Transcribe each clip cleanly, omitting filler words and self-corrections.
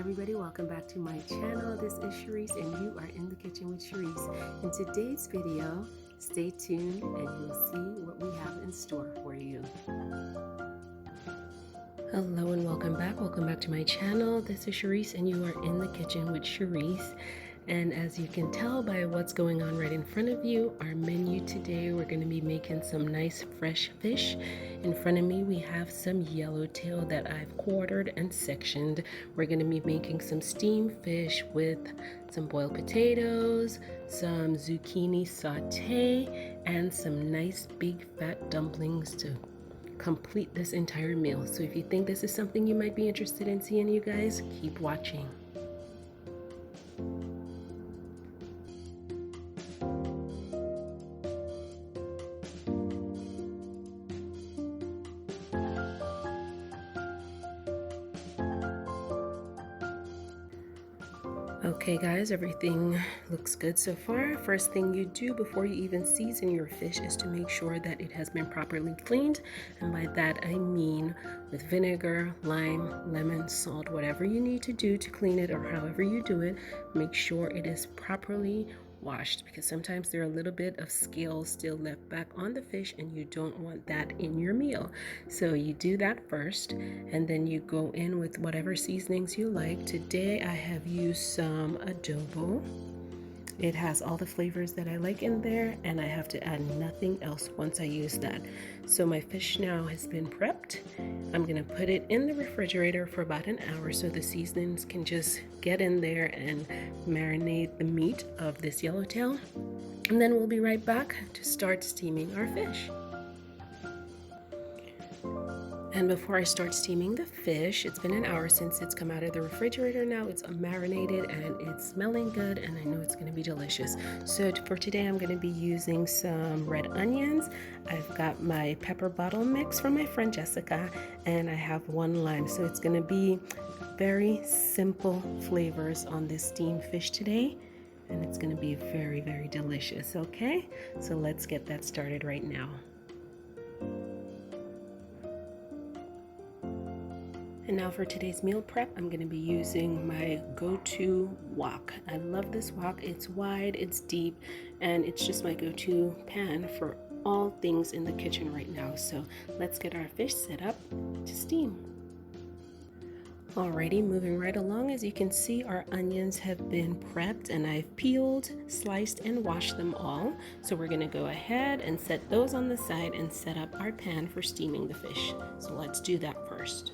everybody, welcome back to my channel. This is Sharice and you are in the kitchen with Sharice. In today's video, stay tuned and you'll see what we have in store for you. Hello and welcome back to my channel. This is Sharice and you are in the kitchen with Sharice. And as you can tell by what's going on right in front of you, our menu today, we're going to be making some nice fresh fish. In front of me, we have some yellowtail that I've quartered and sectioned. We're going to be making some steamed fish with some boiled potatoes, some zucchini sauté, and some nice big fat dumplings to complete this entire meal. So if you think this is something you might be interested in seeing, you guys, keep watching. Okay guys, everything looks good so far. First thing you do before you even season your fish is to make sure that it has been properly cleaned. And by that I mean with vinegar, lime, lemon, salt, whatever you need to do to clean it or however you do it, make sure it is properly washed, because sometimes there are a little bit of scales still left back on the fish and you don't want that in your meal. So you do that first and then you go in with whatever seasonings you like. Today I have used some adobo. It has all the flavors that I like in there and I have to add nothing else once I use that. So my fish now has been prepped. I'm gonna put it in the refrigerator for about an hour so the seasonings can just get in there and marinate the meat of this yellowtail. And then we'll be right back to start steaming our fish. And before I start steaming the fish, it's been an hour since it's come out of the refrigerator now. It's marinated and it's smelling good and I know it's going to be delicious. So for today, I'm going to be using some red onions. I've got my pepper bottle mix from my friend Jessica and I have 1 lime. So it's going to be very simple flavors on this steamed fish today. And it's going to be very, very delicious. Okay, so let's get that started right now. And now for today's meal prep, I'm going to be using my go-to wok. I love this wok. It's wide, it's deep, and it's just my go-to pan for all things in the kitchen right now. So let's get our fish set up to steam. Alrighty, moving right along. As you can see, our onions have been prepped and I've peeled, sliced, and washed them all. So we're going to go ahead and set those on the side and set up our pan for steaming the fish. So let's do that first.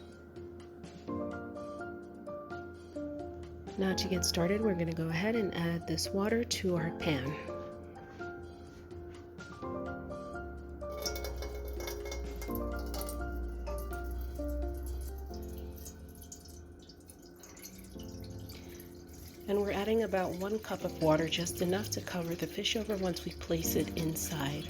Now to get started, we're going to go ahead and add this water to our pan. And we're adding about 1 cup of water, just enough to cover the fish over once we place it inside.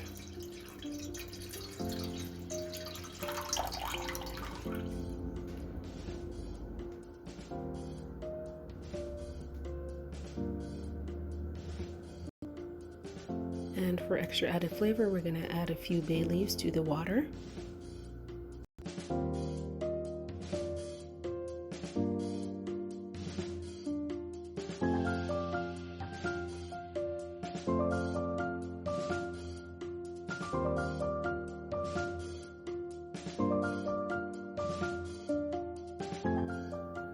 And for extra added flavor, we're going to add a few bay leaves to the water.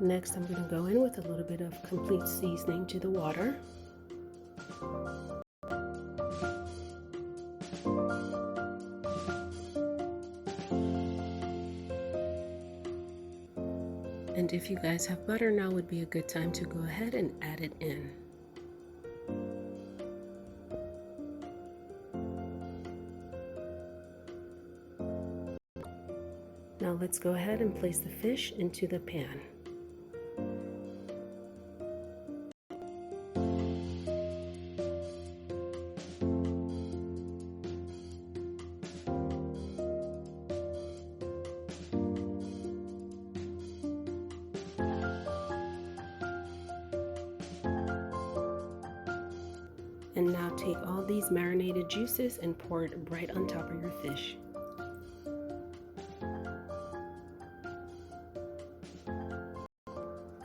Next, I'm going to go in with a little bit of complete seasoning to the water. And if you guys have butter, now would be a good time to go ahead and add it in. Now let's go ahead and place the fish into the pan. And now take all these marinated juices and pour it right on top of your fish.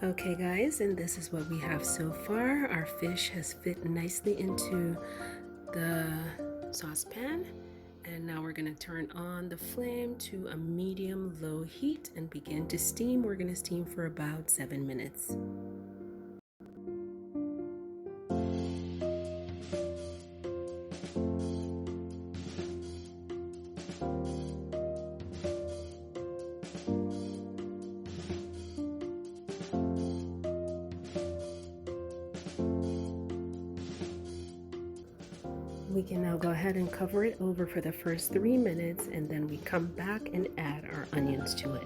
Okay guys, and this is what we have so far. Our fish has fit nicely into the saucepan, and now we're going to turn on the flame to a medium-low heat and begin to steam. We're going to steam for about 7 minutes. We can now go ahead and cover it over for the first 3 minutes, and then we come back and add our onions to it.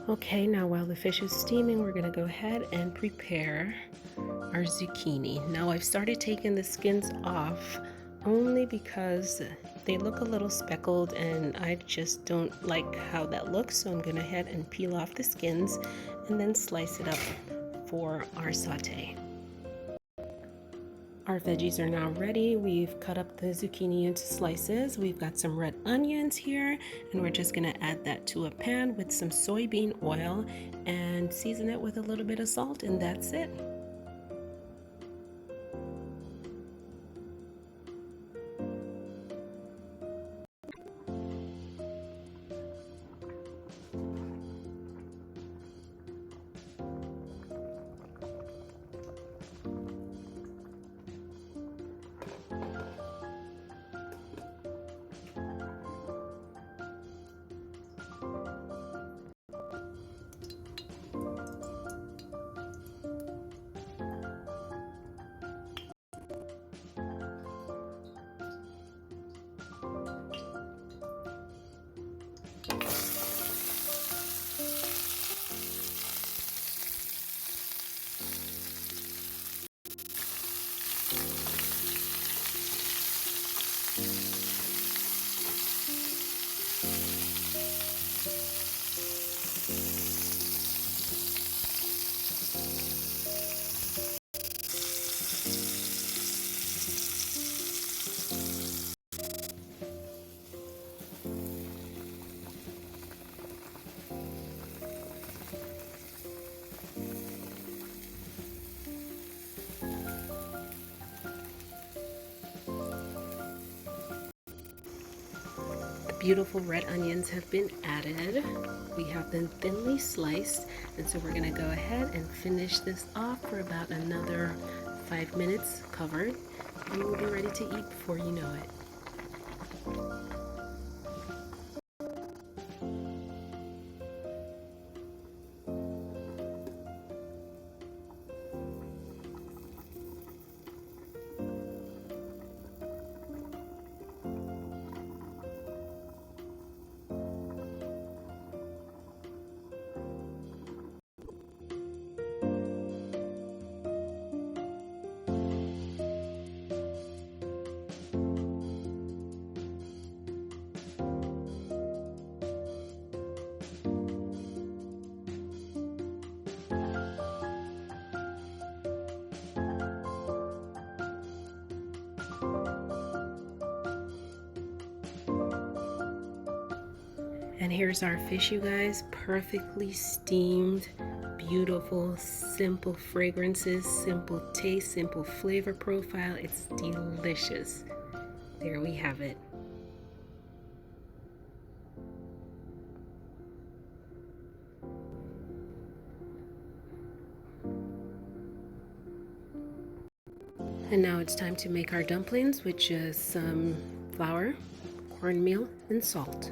Okay, now while the fish is steaming, we're going to go ahead and prepare our zucchini. Now I've started taking the skins off only because they look a little speckled and I just don't like how that looks, so I'm going to head and peel off the skins and then slice it up for our saute. Our veggies are now ready. We've cut up the zucchini into slices. We've got some red onions here, and we're just gonna add that to a pan with some soybean oil and season it with a little bit of salt, and that's it. Beautiful red onions have been added. We have them thinly sliced, and so we're going to go ahead and finish this off for about another 5 minutes covered, and we'll be ready to eat before you know it. And here's our fish, you guys, perfectly steamed, beautiful, simple fragrances, simple taste, simple flavor profile. It's delicious. There we have it. And now it's time to make our dumplings, which is some flour, cornmeal, and salt.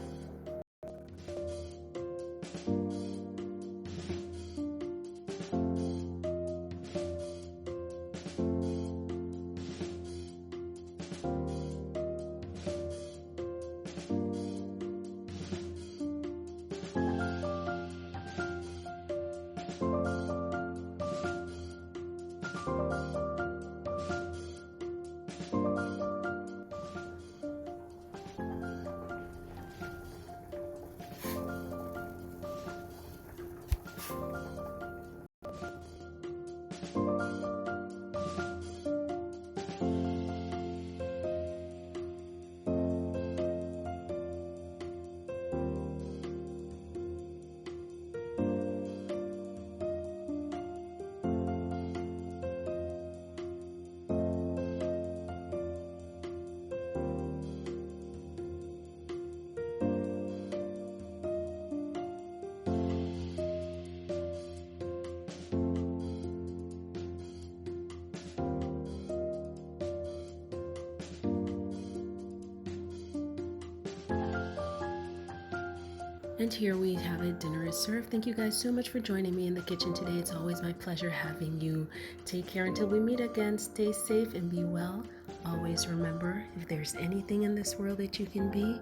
And here we have it. Dinner is served. Thank you guys so much for joining me in the kitchen today. It's always my pleasure having you. Take care until we meet again. Stay safe and be well. Always remember, if there's anything in this world that you can be,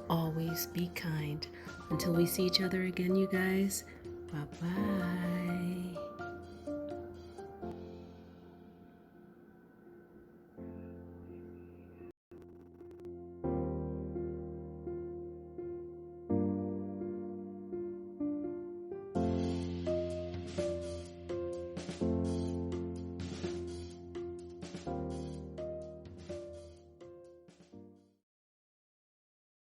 always be kind. Until we see each other again, you guys, bye-bye.